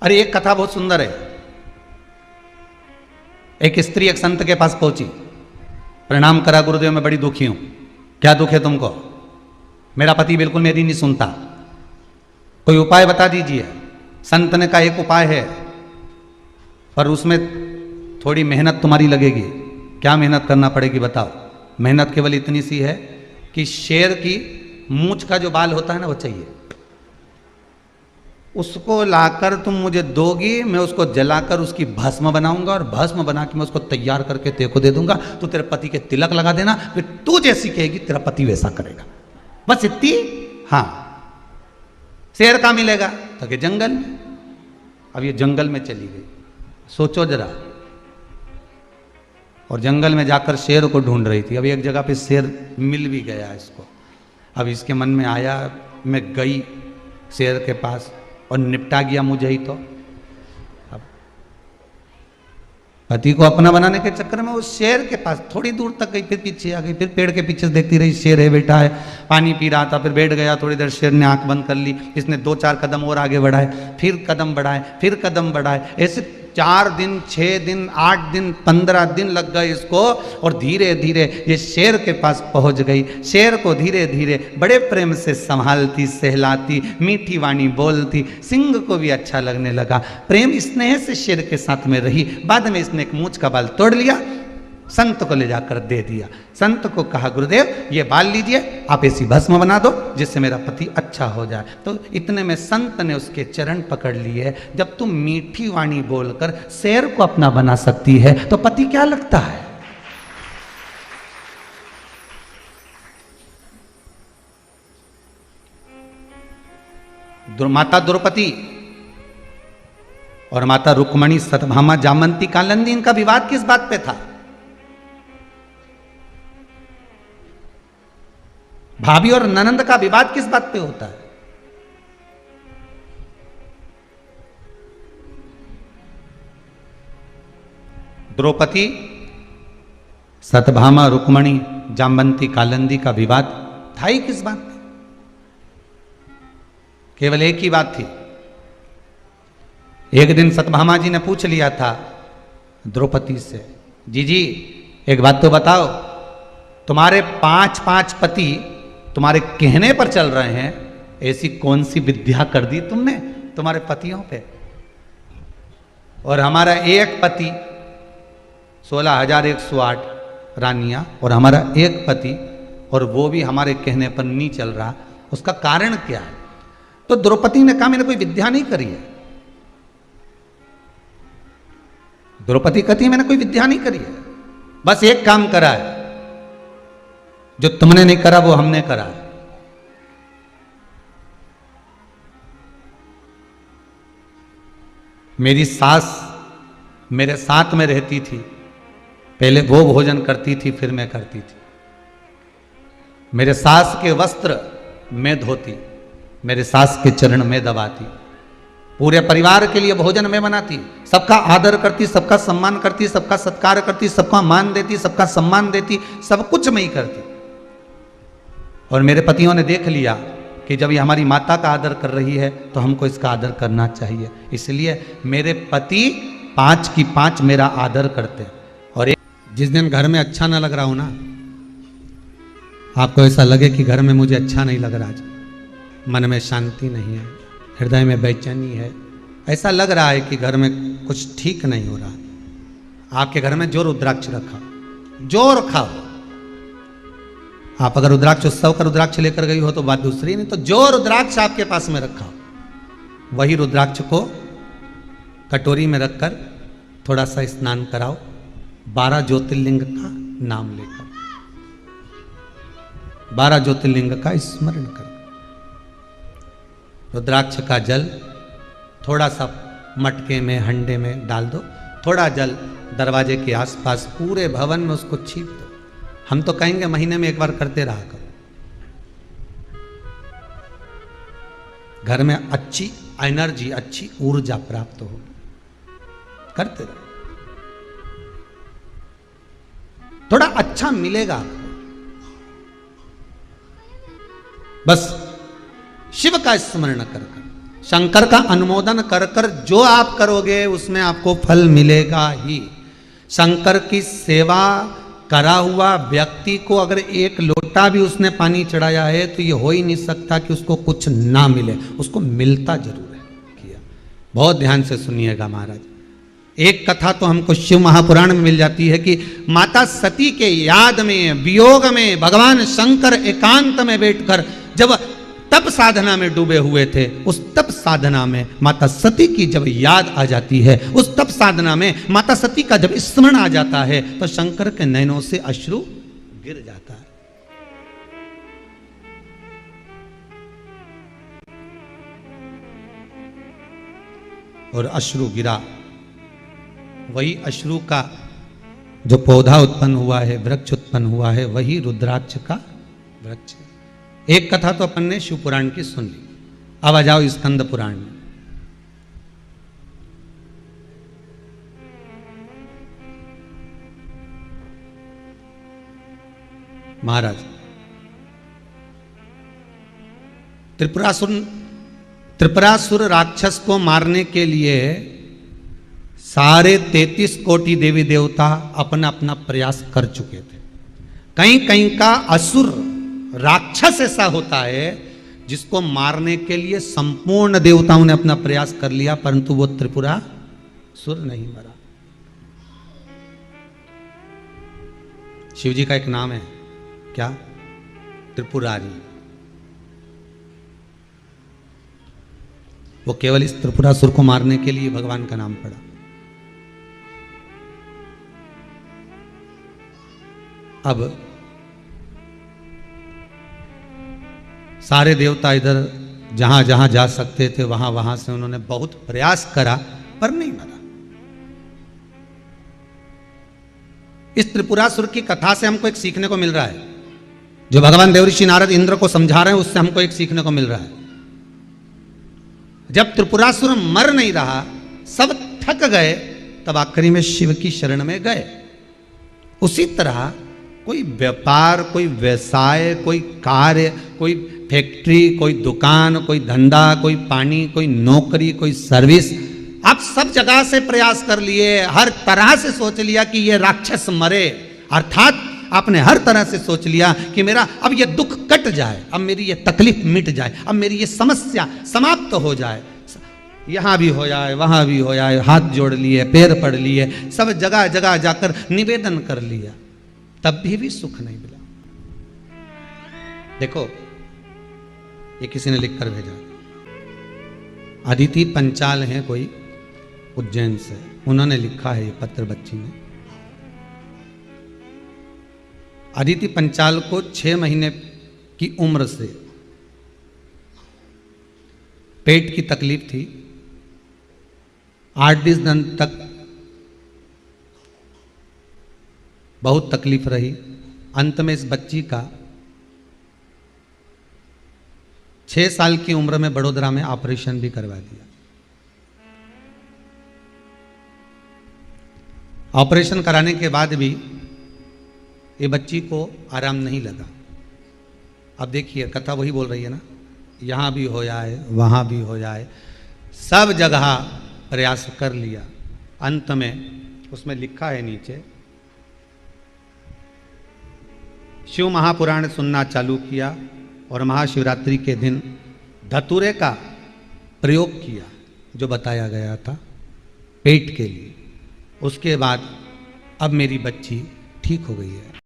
अरे एक कथा बहुत सुंदर है। एक स्त्री एक संत के पास पहुंची, प्रणाम करा, गुरुदेव मैं बड़ी दुखी हूं। क्या दुख है तुमको? मेरा पति बिल्कुल मेरी नहीं सुनता, कोई उपाय बता दीजिए। संत ने कहा एक उपाय है, पर उसमें थोड़ी मेहनत तुम्हारी लगेगी। क्या मेहनत करना पड़ेगी बताओ? मेहनत केवल इतनी सी है कि शेर की मूंछ का जो बाल होता है ना वो चाहिए, उसको लाकर तुम मुझे दोगी, मैं उसको जलाकर उसकी भस्म बनाऊंगा और भस्म बना के मैं उसको तैयार करके तेरे को दे दूंगा। तो तेरे पति के तिलक लगा देना, फिर तू जैसी कहेगी तेरा पति वैसा करेगा। बस इतनी। हाँ, शेर कहाँ मिलेगा? तो कि जंगल में। अब ये जंगल में चली गई, सोचो जरा। और जंगल में जाकर शेर को ढूंढ रही थी। अब एक जगह पे शेर मिल भी गया इसको। अब इसके मन में आया, मैं गई शेर के पास और निपटा गया मुझे ही। तो अब पति को अपना बनाने के चक्कर में वो शेर के पास थोड़ी दूर तक गई, फिर पीछे आ गई, फिर पेड़ के पीछे देखती रही, शेर है बेटा है, पानी पी रहा था। फिर बैठ गया, थोड़ी देर शेर ने आंख बंद कर ली। इसने 2-4 कदम और आगे बढ़ाए, फिर कदम बढ़ाए, फिर कदम बढ़ाए। ऐसे 4 दिन, 6 दिन, 8 दिन, 15 दिन लग गए इसको। और धीरे धीरे ये शेर के पास पहुंच गई। शेर को धीरे धीरे बड़े प्रेम से संभालती, सहलाती, मीठी वाणी बोलती। सिंह को भी अच्छा लगने लगा। प्रेम स्नेह से शेर के साथ में रही। बाद में इसने एक मूंछ का बाल तोड़ लिया, संत को ले जाकर दे दिया। संत को कहा गुरुदेव ये बाल लीजिए, आप ऐसी भस्म बना दो जिससे मेरा पति अच्छा हो जाए। तो इतने में संत ने उसके चरण पकड़ लिए। जब तुम मीठी वाणी बोलकर शेर को अपना बना सकती है तो पति क्या लगता है? माता द्रौपदी और माता रुक्मणी, सत्यभामा, जामवंती, कालिंदी, इनका विवाद किस बात पे था? भाभी और ननंद का विवाद किस बात पे होता है? द्रौपदी, सत्यभामा, रुक्मणी, जामवंती, कालिंदी का विवाद था ही किस बात पे? केवल एक ही बात थी। एक दिन सत्यभामा जी ने पूछ लिया था द्रौपदी से, जी एक बात तो बताओ, तुम्हारे 5 पति तुम्हारे कहने पर चल रहे हैं, ऐसी कौन सी विद्या कर दी तुमने तुम्हारे पतियों पे? और हमारा एक पति 16,108 रानियां, और हमारा एक पति, और वो भी हमारे कहने पर नहीं चल रहा, उसका कारण क्या है? तो द्रौपदी ने कहा मैंने कोई विद्या नहीं करी है। द्रौपदी कहती मैंने कोई विद्या नहीं करी है, बस एक काम करा है, जो तुमने नहीं करा वो हमने करा है। मेरी सास मेरे साथ में रहती थी, पहले वो भोजन करती थी फिर मैं करती थी। मेरे सास के वस्त्र मैं धोती, मेरे सास के चरण में दबाती, पूरे परिवार के लिए भोजन में बनाती, सबका आदर करती, सबका सम्मान करती, सबका सत्कार करती, सबका मान देती, सबका सम्मान देती, सब कुछ मैं ही करती। और मेरे पतियों ने देख लिया कि जब ये हमारी माता का आदर कर रही है तो हमको इसका आदर करना चाहिए। इसलिए मेरे पति 5 की 5 मेरा आदर करते। और जिस दिन घर में अच्छा ना लग रहा हो ना, आपको ऐसा लगे कि घर में मुझे अच्छा नहीं लग रहा, आज मन में शांति नहीं है, हृदय में बेचैनी है, ऐसा लग रहा है कि घर में कुछ ठीक नहीं हो रहा, आपके घर में जो रुद्राक्ष रखा, जो रखा हो, आप अगर रुद्राक्ष उत्सव का रुद्राक्ष लेकर गई हो तो बात दूसरी, नहीं तो जो रुद्राक्ष आपके पास में रखा हो वही रुद्राक्ष को कटोरी में रखकर थोड़ा सा स्नान कराओ, 12 ज्योतिर्लिंग का नाम लेकर, 12 ज्योतिर्लिंग का स्मरण कर, रुद्राक्ष का जल थोड़ा सा मटके में, हंडे में डाल दो, थोड़ा जल दरवाजे के आसपास पूरे भवन में उसको छीप दो। हम तो कहेंगे महीने में एक बार करते रहा करो। घर में अच्छी एनर्जी, अच्छी ऊर्जा प्राप्त होगी, करते रहो, थोड़ा अच्छा मिलेगा आपको। बस शिव का स्मरण कर, शंकर का अनुमोदन कर कर जो आप करोगे उसमें आपको फल मिलेगा ही। शंकर की सेवा करा हुआ व्यक्ति को अगर एक लोटा भी उसने पानी चढ़ाया है तो ये हो ही नहीं सकता कि उसको कुछ ना मिले, उसको मिलता जरूर है। किया बहुत ध्यान से सुनिएगा महाराज। एक कथा तो हमको शिव महापुराण में मिल जाती है कि माता सती के याद में, वियोग में भगवान शंकर एकांत में बैठकर जब तप साधना में डूबे हुए थे, उस तप साधना में माता सती की जब याद आ जाती है, उस तप साधना में माता सती का जब स्मरण आ जाता है तो शंकर के नयनों से अश्रु गिर जाता है। और अश्रु गिरा, वही अश्रु का जो पौधा उत्पन्न हुआ है, वृक्ष उत्पन्न हुआ है, वही रुद्राक्ष का वृक्ष है। एक कथा तो अपन ने शिव पुराण की सुन ली, अब आ जाओ स्कंद पुराण में। महाराज त्रिपुरासुर राक्षस को मारने के लिए सारे 33 कोटि देवी देवता अपना अपना प्रयास कर चुके थे। कहीं कहीं का असुर राक्षस ऐसा होता है जिसको मारने के लिए संपूर्ण देवताओं ने अपना प्रयास कर लिया, परंतु वो त्रिपुरासुर नहीं मरा। शिव जी का एक नाम है, क्या? त्रिपुरारी। वो केवल इस त्रिपुरासुर को मारने के लिए भगवान का नाम पड़ा। अब सारे देवता इधर जहां जहां जा सकते थे वहां वहां से उन्होंने बहुत प्रयास करा, पर नहीं मरा। इस त्रिपुरासुर की कथा से हमको एक सीखने को मिल रहा है, जो भगवान देवऋषि नारद इंद्र को समझा रहे हैं, उससे हमको एक सीखने को मिल रहा है। जब त्रिपुरासुर मर नहीं रहा, सब थक गए, तब आखिरी में शिव की शरण में गए। उसी तरह कोई व्यापार, कोई व्यवसाय, कोई कार्य, कोई फैक्ट्री, कोई दुकान, कोई धंधा, कोई पानी, कोई नौकरी, कोई सर्विस, आप सब जगह से प्रयास कर लिए, हर तरह से सोच लिया कि ये राक्षस मरे, अर्थात आपने हर तरह से सोच लिया कि मेरा अब ये दुख कट जाए, अब मेरी ये तकलीफ मिट जाए, अब मेरी ये समस्या समाप्त हो जाए, यहां भी हो जाए, वहां भी हो जाए, हाथ जोड़ लिए, पैर पड़ लिए, सब जगह जगह जाकर निवेदन कर लिया, तब भी सुख नहीं मिला। देखो, ये किसी ने लिखकर भेजा, अदिति पंचाल हैं कोई उज्जैन से, उन्होंने लिखा है ये पत्र बच्ची ने। अदिति पंचाल को 6 महीने की उम्र से पेट की तकलीफ थी। 8-10 दिन तक बहुत तकलीफ रही। अंत में इस बच्ची का 6 साल की उम्र में बड़ोदरा में ऑपरेशन भी करवा दिया। ऑपरेशन कराने के बाद भी ये बच्ची को आराम नहीं लगा। अब देखिए, कथा वही बोल रही है ना, यहाँ भी हो जाए, वहाँ भी हो जाए, सब जगह प्रयास कर लिया। अंत में उसमें लिखा है नीचे, शिव महापुराण सुनना चालू किया और महाशिवरात्रि के दिन धतूरे का प्रयोग किया, जो बताया गया था पेट के लिए। उसके बाद अब मेरी बच्ची ठीक हो गई है।